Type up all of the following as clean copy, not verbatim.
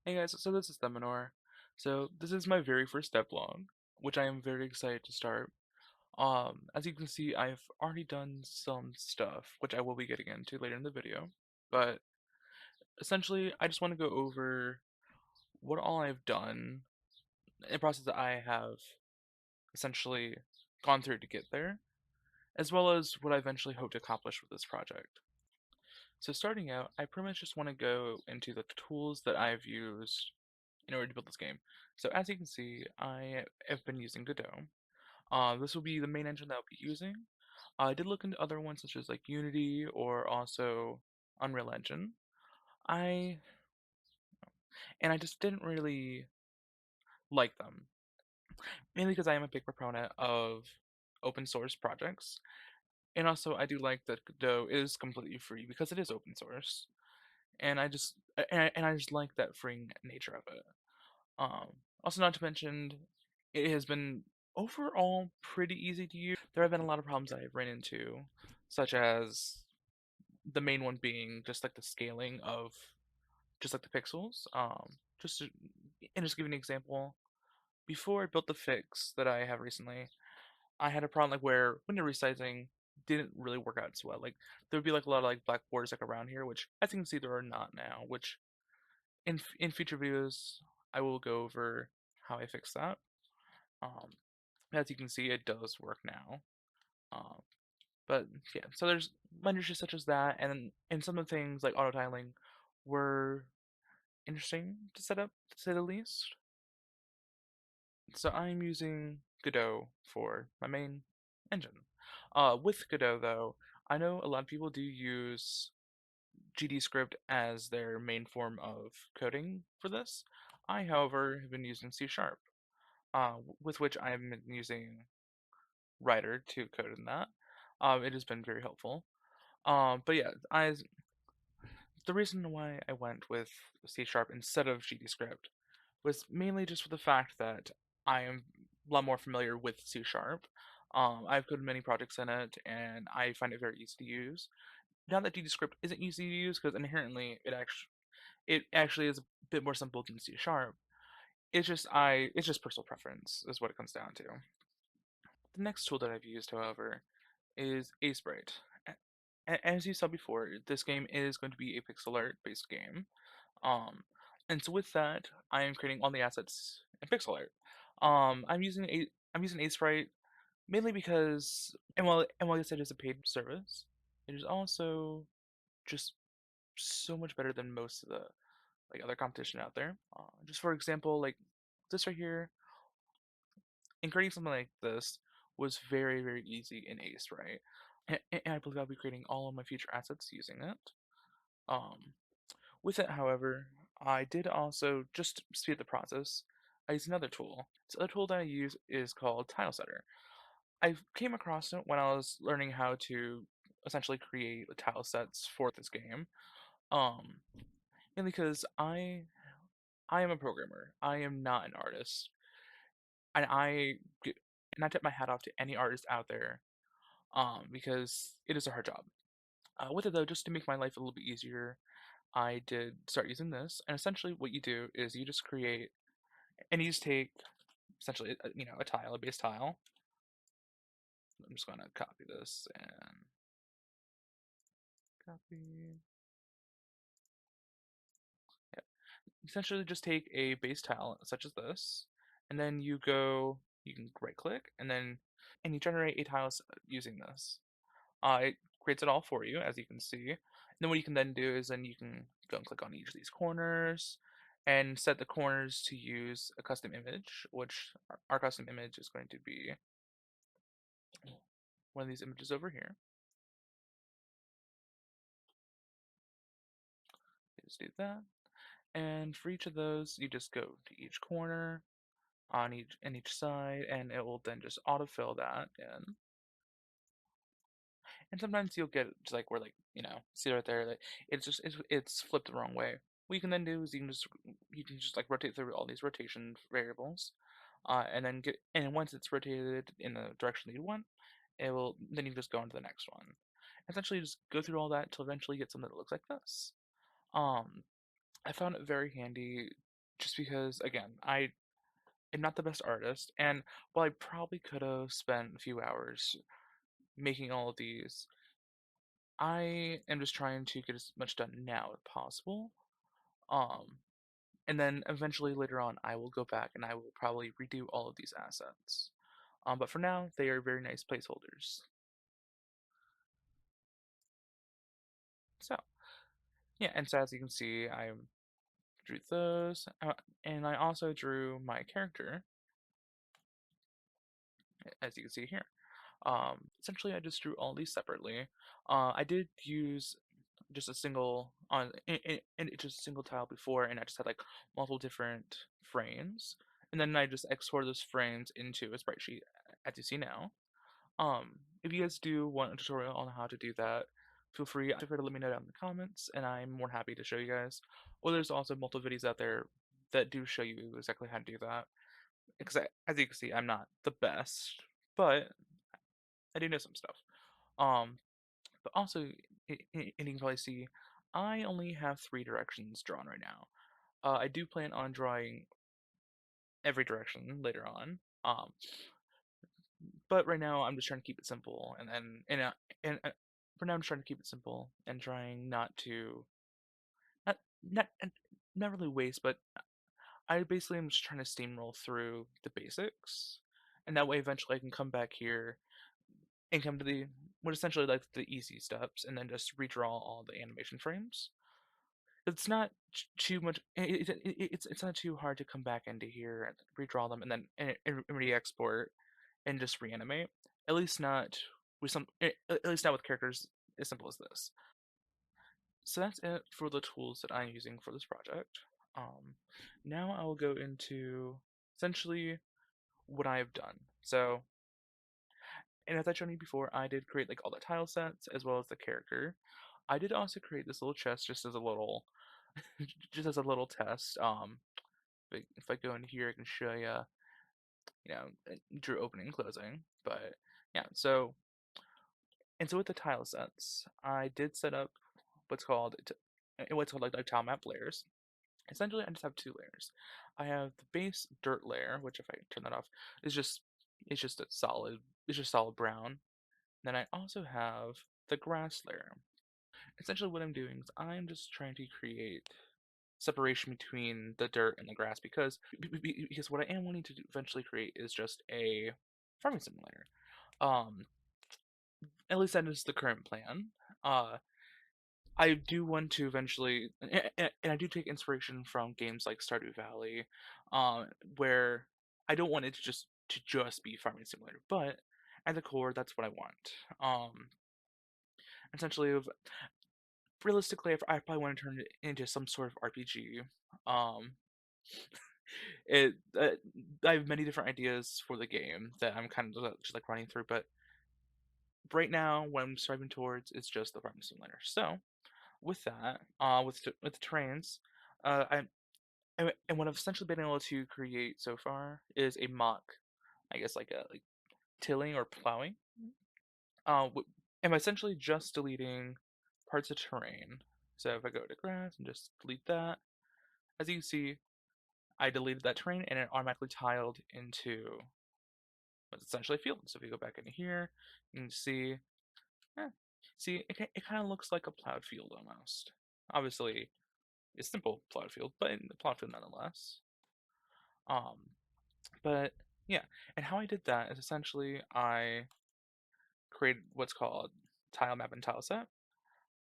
Hey guys, so this is Theminor. So this is my very first devlog, which I am very excited to start. As you can see, I've already done some stuff, which I will be getting into later in the video. But essentially, I just want to go over what all I've done in the process that I have essentially gone through to get there, as well as what I eventually hope to accomplish with this project. So starting out, I pretty much just want to go into the tools that I've used in order to build this game. So as you can see, I have been using Godot. This will be the main engine that I'll be using. I did look into other ones such as like Unity or also Unreal Engine. I I just didn't really like them, mainly because I am a big proponent of open source projects, and also I do like that Godot is completely free because it is open source, and I just like that freeing nature of it. Um, Also, not to mention, it has been overall pretty easy to use. There have been a lot of problems I've ran into, such as the main one being just like the scaling of just like the pixels. Just give you an example. Before I built the fix that I have recently, I had a problem like where window resizing didn't really work out so well. Like there would be like a lot of like black borders like around here, which as you can see there are not now. Which in future videos I will go over how I fix that. Um, as you can see, it does work now. Um, but yeah, so there's minor issues such as that, and some of the things like auto tiling were interesting to set up, to say the least. So I'm using Godot for my main engine. With Godot though, I know a lot of people do use GDScript as their main form of coding for this. I, however, have been using C Sharp, with which I'm using Writer to code in that. It has been very helpful. But yeah, the reason why I went with C Sharp instead of GDScript was mainly just for the fact that I am a lot more familiar with C Sharp. I've coded many projects in it, and I find it very easy to use. Not that GDScript isn't easy to use, because inherently it actually is a bit more simple than C Sharp. It's just personal preference is what it comes down to. The next tool that I've used, however, is Asebright. As you saw before, this game is going to be a pixel art based game. Um, and so with that, I am creating all the assets in pixel art. I'm using Asebright mainly because and while yes, it is a paid service, it is also just so much better than most of the like other competition out there. Just for example, like this right here, and creating something like this was very easy in Ace, right? And I believe I'll be creating all of my future assets using it. Um, with it, however, I did also just to speed the process. I use another tool. So the other tool that I use is called Tile Setter. I came across it when I was learning how to essentially create tile sets for this game. Um, and because I am a programmer, I am not an artist, and I tip my hat off to any artist out there, because it is a hard job. With it though, just to make my life a little bit easier, I did start using this, and essentially what you do is you just create, and you just take essentially a tile, a base tile. I'm just gonna copy this and copy. Yeah, essentially just take a base tile such as this, and then you can right click, and you generate a tile using this. It creates it all for you, as you can see. And then what you can then do is then you can go and click on each of these corners and set the corners to use a custom image, which our custom image is going to be one of these images over here. You just do that. And for each of those, you just go to each corner on each side, and it will then just autofill that in. And sometimes you'll get just like where see right there that it's flipped the wrong way. What you can then do is you can just like rotate through all these rotation variables, and once it's rotated in the direction that you want, it will then you just go on to the next one. Essentially, just go through all that until eventually you get something that looks like this. Um, I found it very handy just because again, I am not the best artist, and while I probably could have spent a few hours making all of these, I am just trying to get as much done now as possible. Um, and then eventually later on, I will go back and I will probably redo all of these assets. But for now, they are very nice placeholders. So yeah, and so as you can see, I drew those, and I also drew my character, as you can see here. Essentially, I just drew all these separately. I did use just a single just a single tile before, and I just had like multiple different frames, and then I just exported those frames into a sprite sheet, as you see now. If you guys do want a tutorial on how to do that, feel free to let me know down in the comments, and I'm more happy to show you guys. Or there's also multiple videos out there that do show you exactly how to do that. Because as you can see, I'm not the best, but I do know some stuff. Um, but also, and you can probably see, I only have 3 directions drawn right now. I do plan on drawing every direction later on. But right now I'm just trying to keep it simple, and for now I'm just trying to keep it simple and trying not to not not not really waste, but I basically am just trying to steamroll through the basics, and that way eventually I can come back here and come to the what essentially like the easy steps, and then just redraw all the animation frames. It's not too much. It's not too hard to come back into here and redraw them, and then re-export and just reanimate. At least not with at least not with characters as simple as this. So that's it for the tools that I'm using for this project. Um, Now I will go into essentially what I have done. So, and as I showed you before, I did create like all the tile sets as well as the character. I did also create this little chest just as a little, just as a little test. If I go into here, I can show you, drew opening and closing. But yeah, so with the tile sets, I did set up what's called like tile map layers. Essentially, I just have 2 layers. I have the base dirt layer, which if I turn that off, is just it's just a solid it's just solid brown. Then I also have the grass layer. Essentially, what I'm doing is I'm just trying to create separation between the dirt and the grass because what I am wanting to eventually create is just a farming simulator. Um, at least that is the current plan. Uh, I do want to eventually, and I do take inspiration from games like Stardew Valley, um, where I don't want it to just be farming simulator, but at the core, that's what I want. Essentially, realistically, I probably want to turn it into some sort of RPG. Um, it I have many different ideas for the game that I'm kind of just like running through, but right now, what I'm striving towards is just the farming simulator. So with that, with the terrains, I and what I've essentially been able to create so far is a mock, I guess like a like tilling or plowing. I'm essentially just deleting parts of terrain. So if I go to grass and just delete that, as you can see, I deleted that terrain and it automatically tiled into what's essentially a field. So if you go back into here, you can see, eh, see it kind of looks like a plowed field almost. Obviously, it's simple plowed field, but a plowed field nonetheless. Um, but yeah, and how I did that is essentially I created what's called tile map and tile set.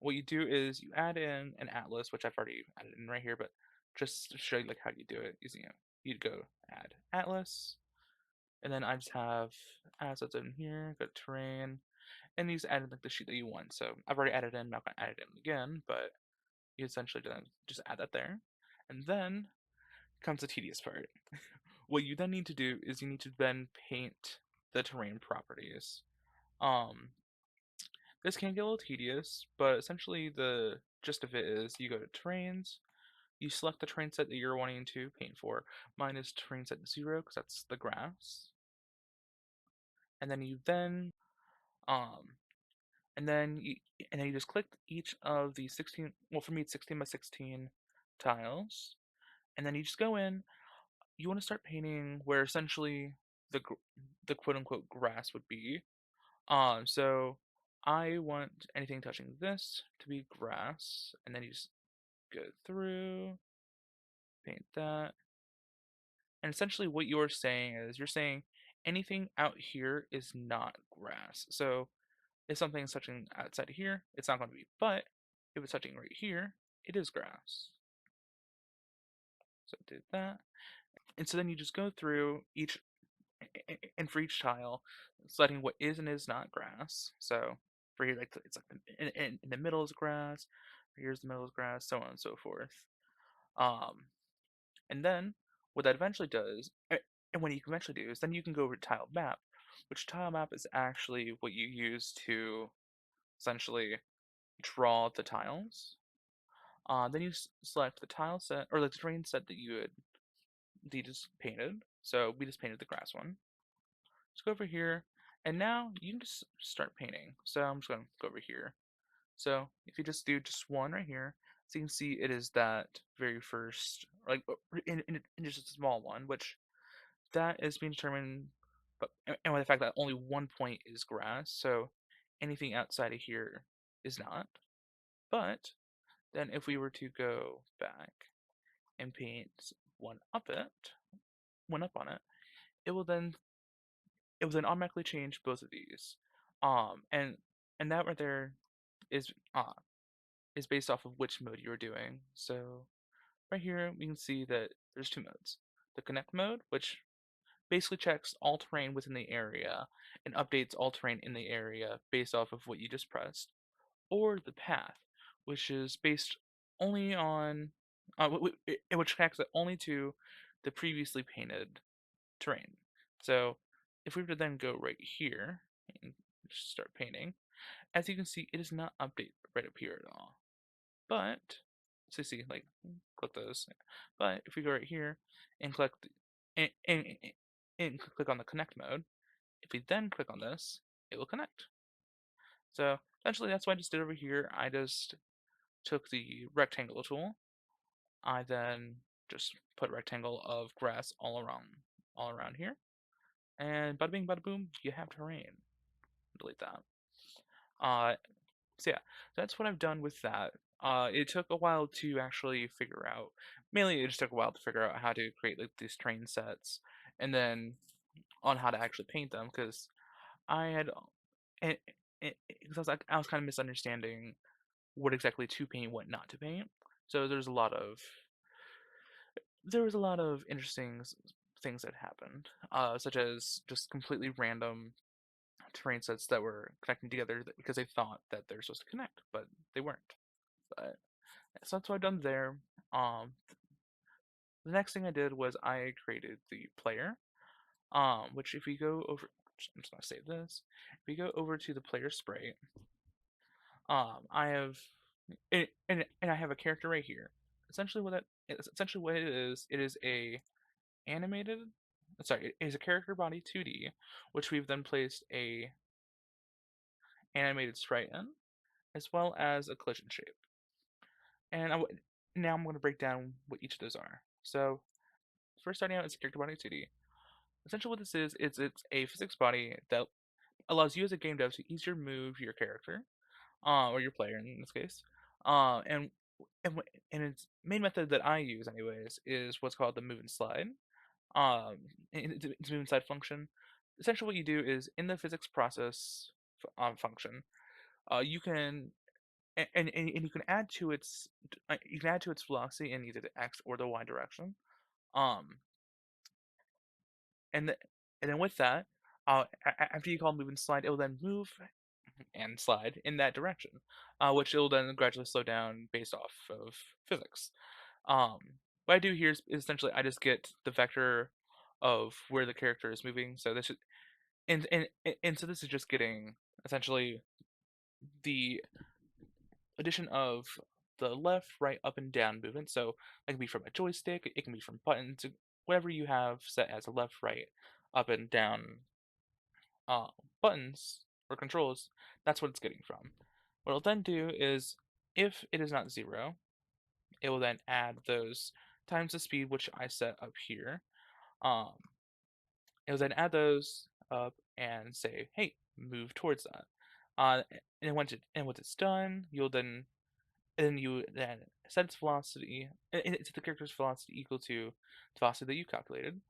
What you do is you add in an atlas, which I've already added in right here, but just to show you like how you do it is you'd go add atlas, and then I just have assets in here, go to terrain, and these add in like the sheet that you want. So I've already added in, I'm not gonna add it in again, but you essentially just add that there. And then comes the tedious part. What you then need to do is you need to then paint the terrain properties. Um, this can get a little tedious, but essentially the gist of it is you go to terrains, you select the terrain set that you're wanting to paint for. Mine is terrain set 0 because that's the grass. And then um, and then you, and then you just click each of the 16. Well, for me it's 16 by 16 tiles, and then you just go in. You want to start painting where essentially the quote unquote grass would be. So I want anything touching this to be grass, and then you just go through, paint that, and essentially what you're saying is you're saying anything out here is not grass. So if something's touching outside of here, it's not going to be. But if it's touching right here, it is grass. So I did that. And so then you just go through each, and for each tile, selecting what is and is not grass. So for here, like it's like in the middle is grass, here's the middle is grass, so on and so forth. Um, and then what that eventually does, and what you can eventually do is then you can go over to tile map, which tile map is actually what you use to essentially draw the tiles. Then you select the tile set or the terrain set that you just painted. So we just painted the grass one. Just go over here, and now you can just start painting. So I'm just going to go over here. So if you just do just one right here, so you can see it is that very first, like in just a small one, which that is being determined, but and with the fact that only one point is grass, so anything outside of here is not. But then if we were to go back and paint one up it, one up on it, it will then automatically change both of these. And that right there is uh is based off of which mode you're doing. So right here we can see that there's two modes. The connect mode, which basically checks all terrain within the area and updates all terrain in the area based off of what you just pressed, or the path, which is based only on which connects it only to the previously painted terrain. So if we were to then go right here and just start painting, as you can see, it does not update right up here at all. But so you see, like, click those. But if we go right here and click and click on the connect mode, if we then click on this, it will connect. So essentially, that's what I just did over here. I just took the rectangle tool. I then just put a rectangle of grass all around here, and bada bing, bada boom, you have terrain. Delete that. Uh, so yeah, that's what I've done with that. It took a while to actually figure out. Mainly, it just took a while to figure out how to create like these terrain sets, and then on how to actually paint them because I had, and because I was kind of misunderstanding what exactly to paint, what not to paint. So there was a lot of interesting things that happened, such as just completely random terrain sets that were connecting together because they thought that they're supposed to connect, but they weren't. But so that's what I've done there. Um, the next thing I did was I created the player, which if you go over, I'm just gonna save this. If you go over to the player sprite, I have and I have a character right here. Essentially what it is a animated, sorry, it is a character body 2D, which we've then placed a animated sprite in, as well as a collision shape. And now I'm going to break down what each of those are. So first starting out is character body 2D. Essentially what this is it's a physics body that allows you as a game dev to easier move your character, or your player in this case. Uh, and and its main method that I use anyways is what's called the move and slide. Um, it's move and slide function. Essentially what you do is in the physics process function, you can and you can add to its velocity in either the x or the y direction. Um, and the, and then with that, after you call move and slide, it will then move and slide in that direction, which it will then gradually slow down based off of physics. Um, what I do here is essentially I just get the vector of where the character is moving. So this is and so this is just getting essentially the addition of the left, right, up, and down movement. So that can be from a joystick, it can be from buttons, whatever you have set as a left, right, up, and down uh, buttons or controls. That's what it's getting from. What it'll then do is, if it is not zero, it will then add those times the speed, which I set up here. Um, it'll then add those up and say, hey, move towards that. And once it's done, you then set its velocity, it's the character's velocity equal to the velocity that you calculated.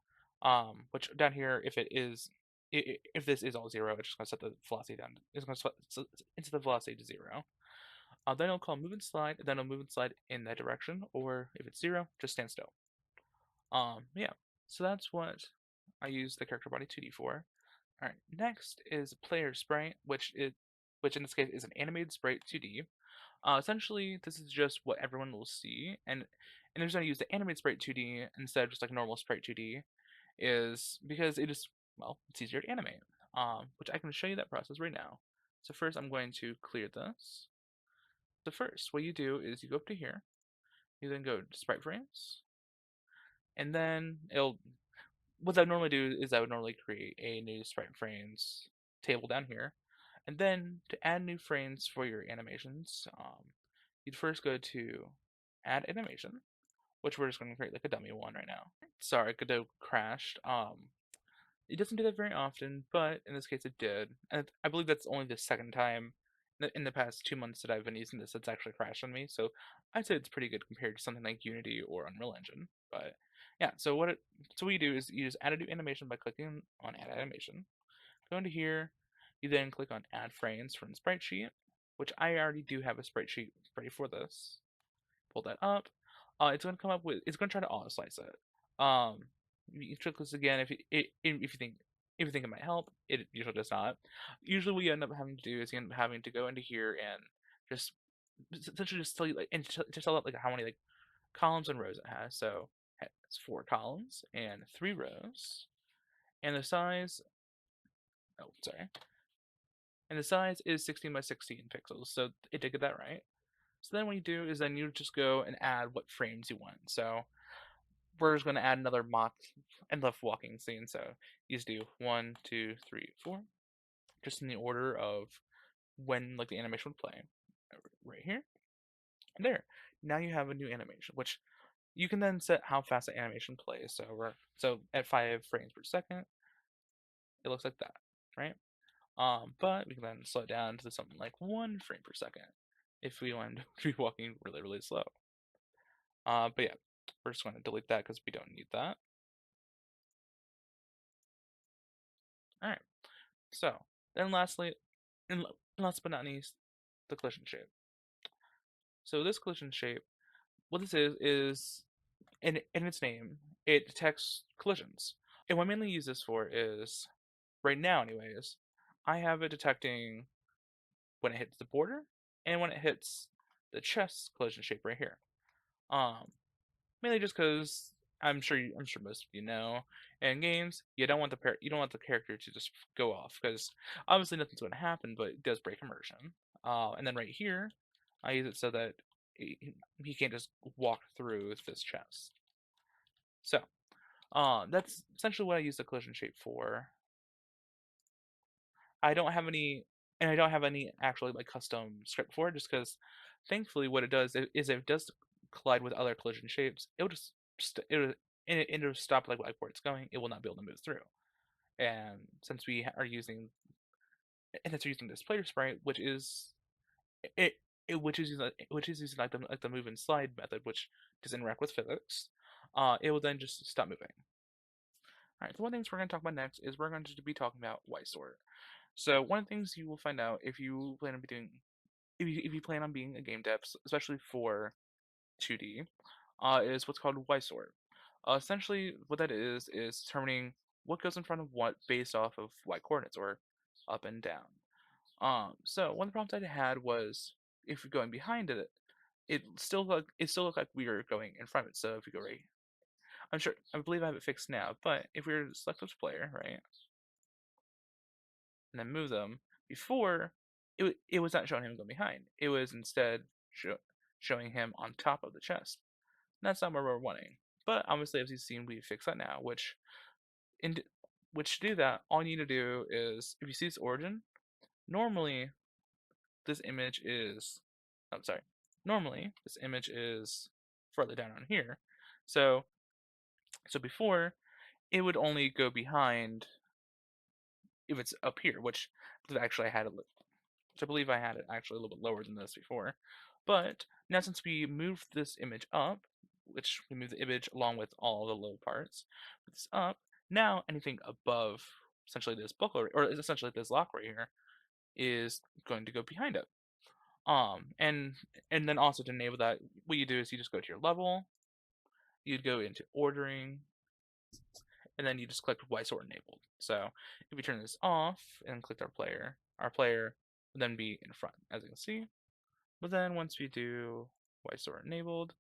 Which down here, if this is all zero, it's just gonna set the velocity down. It's gonna set the velocity to zero. Then it'll call move and slide, and then it'll move and slide in that direction, or if it's zero, just stand still. Yeah. So that's what I use the character body 2D for. All right. Next is player sprite, which in this case is an animated sprite 2D. Essentially, this is just what everyone will see, and the reason I use the animated sprite 2D instead of just like normal sprite 2D is because it's easier to animate. Which I can show you that process right now. So first, I'm going to clear this. So first, what you do is you go up to here, you then go to sprite frames, and then what I would normally do is I would normally create a new sprite frames table down here, and then to add new frames for your animations, you'd first go to add animation, which we're just going to create like a dummy one right now. Sorry, Godot crashed. It doesn't do that very often, but in this case it did. And I believe that's only the second time in the past 2 months that I've been using this that's actually crashed on me. So I'd say it's pretty good compared to something like Unity or Unreal Engine. But yeah, so what you do is you just add a new animation by clicking on Add Animation. Go into here, you then click on Add Frames from Sprite Sheet, which I already do have a sprite sheet ready for this. Pull that up. It's going to try to auto slice it. You click this again if you think it might help. It usually does not. Usually, what you end up having to do is you end up having to go into here and just essentially just tell you to tell it like how many like columns and rows it has. So it's 4 columns and 3 rows, and the size. Oh, sorry. And the size is 16 by 16 pixels. So it did get that right. So then what you do is then you just go and add what frames you want. So we're just going to add another mock and left walking scene. So you just do 1, 2, 3, 4, just in the order of when like the animation would play. Right here and there. Now you have a new animation, which you can then set how fast the animation plays. So at 5 frames per second, it looks like that, right? But we can then slow it down to something like 1 frame per second if we want to be walking really, really slow. But yeah, we're just going to delete that because we don't need that. All right. So then lastly, and last but not least, the collision shape. So this collision shape, what this is in its name, it detects collisions. And what I mainly use this for is, right now anyways, I have it detecting when it hits the border and when it hits the chest collision shape right here. Um, Mainly just because I'm sure most of you know, in games you don't want the character to just go off because obviously nothing's going to happen, but it does break immersion. And then right here, I use it so that he can't just walk through this chest. So that's essentially what I use the collision shape for. I don't have any, and I don't have any actually like custom script for it, just because thankfully what it does is if it does collide with other collision shapes, it'll just it'll stop like where it's going. It will not be able to move through. And since we are using and since we're using this player sprite, it, which is using like the move and slide method, which does interact with physics, it will then just stop moving. All right. So one of the things we're going to talk about next is we're going to be talking about Y-sort. So one of the things you will find out if you plan on being a game dev, especially for 2D, is what's called Y-sort. Essentially, what that is determining what goes in front of what based off of Y coordinates or up and down. So one of the problems I had was if you're going behind it, it still looked like we were going in front of it. So if you go right, I believe I have it fixed now. But if we were to select this player, right, and then move them, before it was not showing him going behind. It was instead showing him on top of the chest. And that's not where we're wanting. But obviously, as you've seen, we fixed that now. In which to do that, all you need to do is if you see this origin, normally this image is. I'm sorry. Normally this image is further down on here. So before it would only go behind if it's up here, which actually I had it, which I believe I had it actually a little bit lower than this before. But now since we moved this image up, which we moved the image along with all the little parts, with this up, now anything above essentially this buckle or essentially this lock right here is going to go behind it. And then also to enable that, what you do is you just go to your level, you'd go into ordering, and then you just click Y sort enabled. So if we turn this off and click our player would then be in front, as you can see. But then once we do Y sort enabled,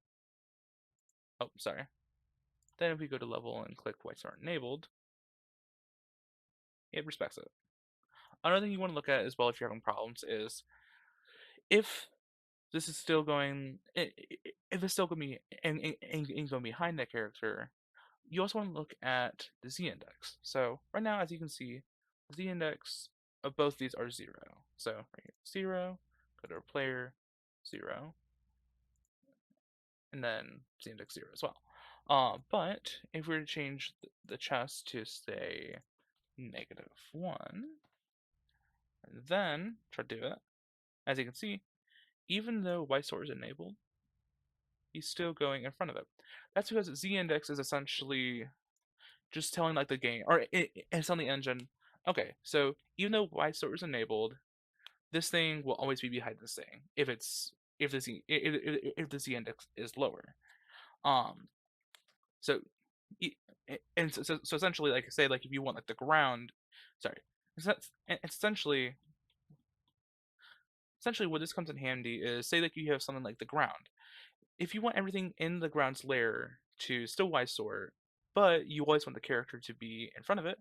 oh, sorry. Then if we go to level and click Y sort enabled, it respects it. Another thing you want to look at as well if you're having problems is if this is still going, if it's still going to be going behind that character, you also want to look at the z-index. So right now, as you can see, the z-index of both these are 0. So right here, 0, go to our player, 0, and then z-index 0 as well. But if we were to change the chest to say -1, and then try to do it, as you can see, even though Y sort is enabled, he's still going in front of it. That's because z-index is essentially just telling like the game or it's on the engine. Okay, so even though Y sort is enabled, this thing will always be behind this thing if the Z index is lower. Um, so and so essentially, like say like if you want like the ground, sorry, it's essentially what this comes in handy is say like you have something like the ground. If you want everything in the ground's layer to still Y sort, but you always want the character to be in front of it,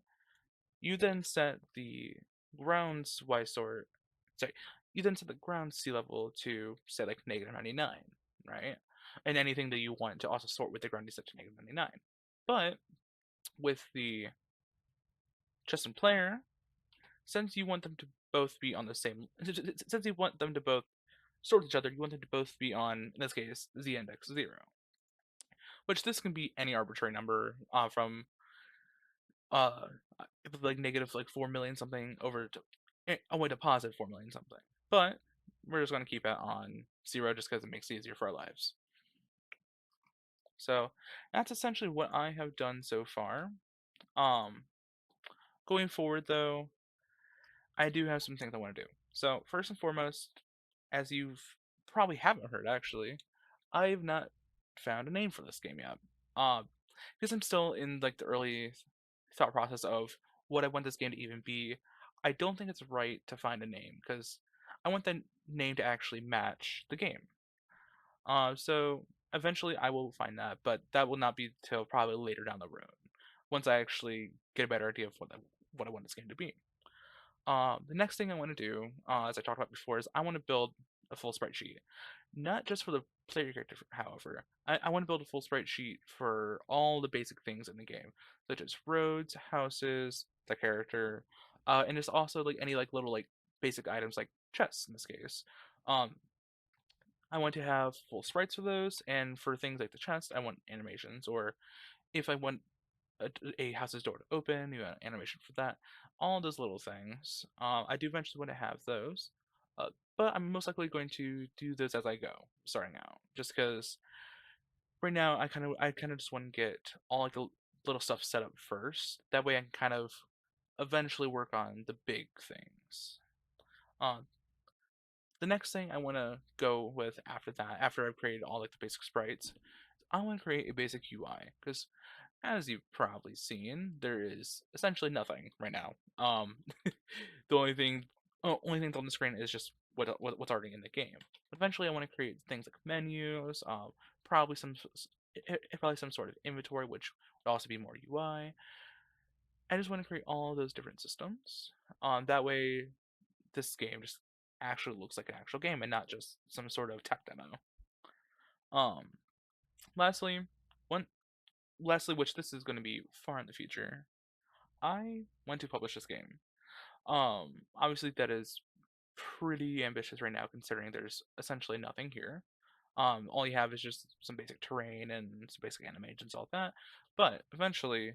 you then set the ground's Y sort. Sorry, you then set the ground sea level to say like -99, right? And anything that you want to also sort with the ground is set to -99. But with the chest and player, since you want them to both be on the same, since you want them to both sort each other, you want them to both be on, in this case, z index 0. Which this can be any arbitrary number from uh like negative like 4 million something over to way to positive 4 million something. But we're just going to keep it on 0 just because it makes it easier for our lives. So that's essentially what I have done so far. Um, Going forward though, I do have some things I want to do. So first and foremost, as you've probably haven't heard actually, I've not found a name for this game yet. Because I'm still in like the early thought process of what I want this game to even be. I don't think it's right to find a name because I want the name to actually match the game. So eventually I will find that, but that will not be till probably later down the road once I actually get a better idea of what I want this game to be. The next thing I want to do, as I talked about before, is I want to build a full sprite sheet. Not just for the player character, however. I want to build a full sprite sheet for all the basic things in the game, such as roads, houses, the character, and just also like any like little like basic items like chests in this case. Um, I want to have full sprites for those, and for things like the chest, I want animations, or if I want a house's door to open, you have an animation for that, all those little things. I do eventually want to have those, but I'm most likely going to do those as I go, starting out, just because right now I kind of just want to get all like the little stuff set up first. That way I can kind of eventually work on the big things. Uh, the next thing I want to go with after that, after I've created all like the basic sprites, I want to create a basic UI because as you've probably seen, there is essentially nothing right now. The only thing on the screen is just what's already in the game. Eventually, I want to create things like menus, probably probably some sort of inventory, which would also be more UI. I just want to create all those different systems. That way, this game just actually looks like an actual game and not just some sort of tech demo. Um, lastly, one lastly, which this is going to be far in the future, I want to publish this game. Obviously that is pretty ambitious right now considering there's essentially nothing here. All you have is just some basic terrain and some basic animations, all that. But eventually,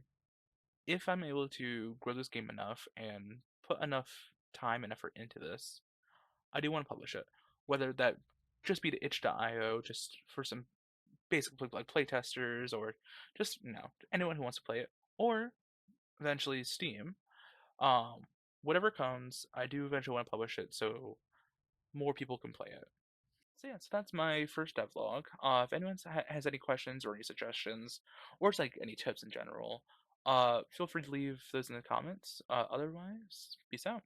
if I'm able to grow this game enough and put enough time and effort into this, I do want to publish it. Whether that just be to itch.io, just for some basic like playtesters, or just anyone who wants to play it, or eventually Steam. Um, Whatever comes, I do eventually want to publish it so more people can play it. So yeah, so that's my first devlog. If anyone has any questions or any suggestions, or just like any tips in general, feel free to leave those in the comments. Otherwise, peace out.